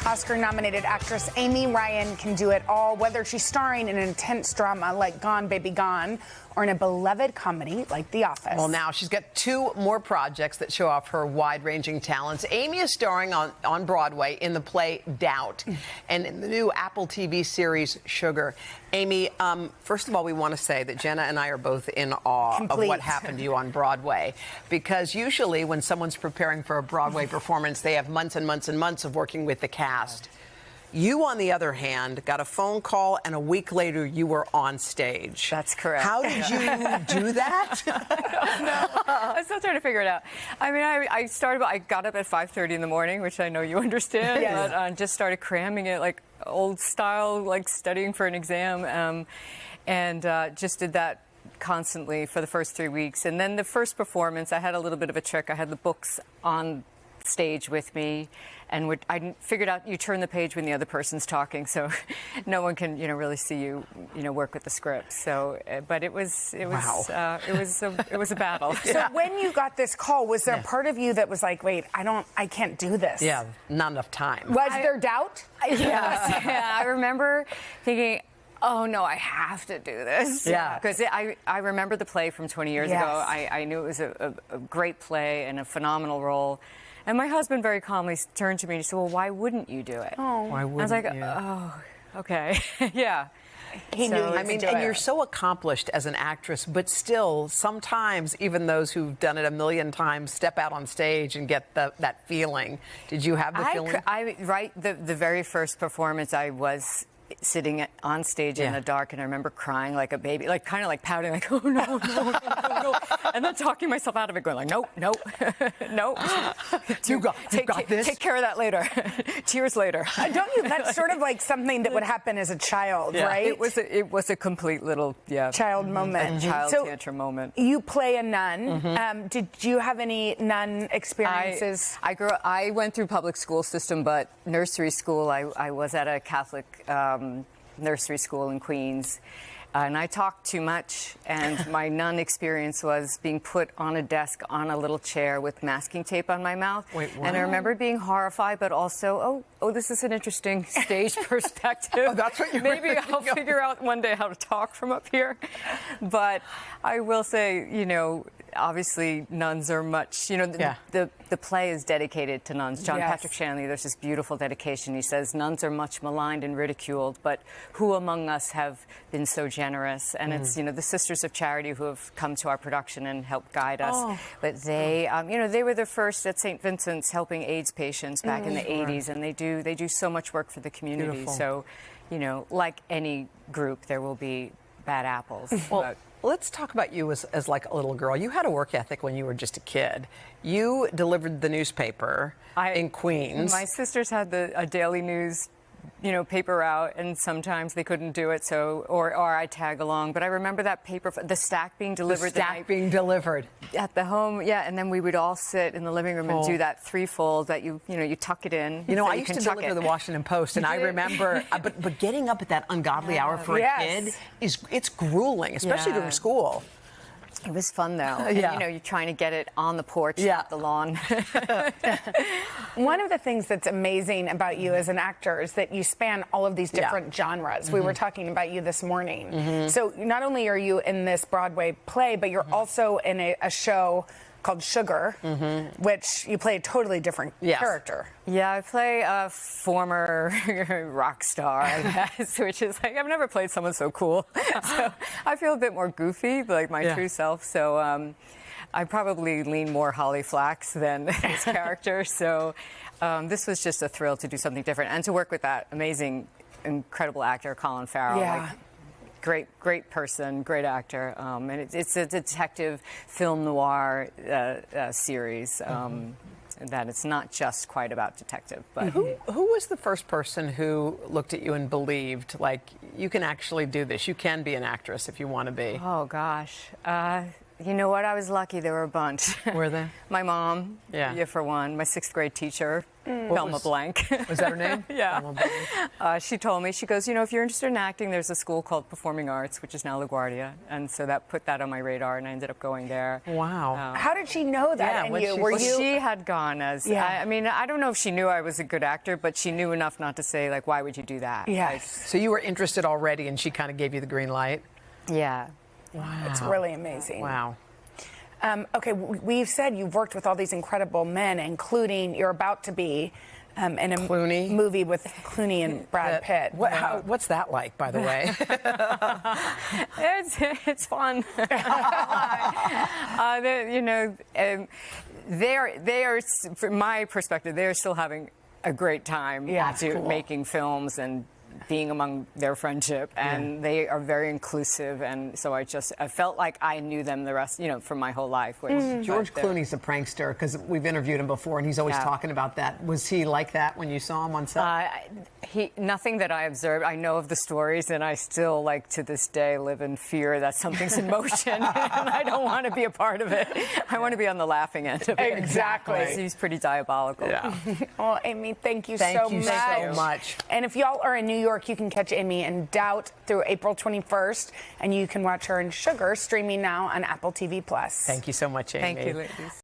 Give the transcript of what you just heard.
Oscar-nominated actress Amy Ryan can do it all, whether she's starring in an intense drama like Gone, Baby Gone, or in a beloved comedy like The Office. Well, now she's got 2 more projects that show off her wide-ranging talents. Amy is starring on Broadway in the play Doubt and in the new Apple TV series Sugar. Amy, first of all, we want to say that Jenna and I are both in awe of what happened to you on Broadway, because usually when someone's preparing for a Broadway performance, they have months and months and months of working with the cast. You, on the other hand, got a phone call, and a week later, you were on stage. That's correct. How did you do that? No, I'm still trying to figure it out. I mean, I got up at 5:30 in the morning, which I know you understand, Yes. but just started cramming it like old style, like studying for an exam, and just did that constantly for the first 3 weeks. And then the first performance, I had a little bit of a trick. I had the books on stage with me, and I figured out you turn the page when the other person's talking, so no one can really see you work with the script. So, but it was Wow. it was a battle. So when you got this call, was there a part of you that was like, wait, I can't do this? Yeah, not enough time. Was there doubt? Yes. Yeah, I remember thinking, oh no, I have to do this. Yeah. Because I remember the play from 20 years Yes. ago. I knew it was a great play and a phenomenal role. And my husband very calmly turned to me and he said, well, why wouldn't you do it? Oh. Why wouldn't I was like, you? oh, okay. Yeah. He knew. I mean, and you're so accomplished as an actress, but still, sometimes even those who've done it a million times step out on stage and get that feeling. Did you have the feeling? The very first performance, I was sitting on stage in the dark, and I remember crying like a baby, like kind of like pouting, like, oh no, no, and then talking myself out of it, going like, nope, nope, nope. You got this. Take care of that later. Tears later. Don't you? That's sort of like something that would happen as a child, right? It was a complete little child moment, child tantrum moment. You play a nun. Did you have any nun experiences? I went through public school system, but nursery school, I was at a Catholic nursery school in Queens, and I talked too much, and my nun experience was being put on a desk on a little chair with masking tape on my mouth. Wait, what? And I remember being horrified, but also, oh, this is an interesting stage perspective. Oh, that's what you were Maybe I'll figure out one day how to talk from up here. But I will say, obviously nuns are much, the play is dedicated to nuns. John Patrick Shanley, there's this beautiful dedication. He says, nuns are much maligned and ridiculed, but who among us have been so generous? And it's, the Sisters of Charity who have come to our production and helped guide us. Oh. But they, they were the first at St. Vincent's helping AIDS patients back in the 80s, and they do so much work for the community. Beautiful. So, like any group, there will be bad apples. Well, let's talk about you as like a little girl. You had a work ethic when you were just a kid. You delivered the newspaper in Queens. My sisters had a daily news, paper out, and sometimes they couldn't do it, or I tag along. But I remember that paper, the stack being delivered. The stack being delivered at the home, and then we would all sit in the living room and do that threefold that you tuck it in. I used to deliver the Washington Post, and I remember, but getting up at that ungodly hour for a kid it's grueling, especially during school. It was fun, though. And, you're trying to get it on the porch, not the lawn. One of the things that's amazing about you as an actor is that you span all of these different genres. We were talking about you this morning. So not only are you in this Broadway play, but you're also in a show called Sugar, which you play a totally different character. Yeah, I play a former rock star, I guess, which is like, I've never played someone so cool. So I feel a bit more goofy, like my true self. So I probably lean more Holly Flax than his character. So this was just a thrill to do something different and to work with that amazing, incredible actor, Colin Farrell. Yeah. Great person, great actor, and it's a detective film noir series. That it's not just quite about detective. But who was the first person who looked at you and believed, like, you can actually do this? You can be an actress if you want to be. Oh gosh, You know what? I was lucky. There were a bunch. Were they? My mom, Yeah. for one. My 6th grade teacher, Thelma Blank. Was that her name? Yeah. Thelma Blank. She told me, she goes, if you're interested in acting, there's a school called Performing Arts, which is now LaGuardia. And so that put that on my radar, and I ended up going there. Wow. How did she know that? Yeah, She had gone as, I mean, I don't know if she knew I was a good actor, but she knew enough not to say, like, why would you do that? Yes. So you were interested already, and she kind of gave you the green light? Yeah. Wow. It's really amazing. Wow. Okay, we've said you've worked with all these incredible men, including you're about to be in a Clooney. movie with Clooney and Brad Pitt. What's that like, by the way? It's fun. They are, from my perspective, they are still having a great time making films and being among their friendship, and they are very inclusive, and so I felt like I knew them the rest, for my whole life. George Clooney's a prankster, because we've interviewed him before, and he's always talking about that. Was he like that when you saw him on set? Nothing that I observed. I know of the stories, and I still, to this day, live in fear that something's in motion, and I don't want to be a part of it. I want to be on the laughing end of it. Exactly. He's pretty diabolical. Yeah. Well, Amy, thank you so much. And if y'all are in New York, you can catch Amy in Doubt through April 21st, and you can watch her in Sugar, streaming now on Apple TV+. Thank you so much, Amy. Thank you, ladies.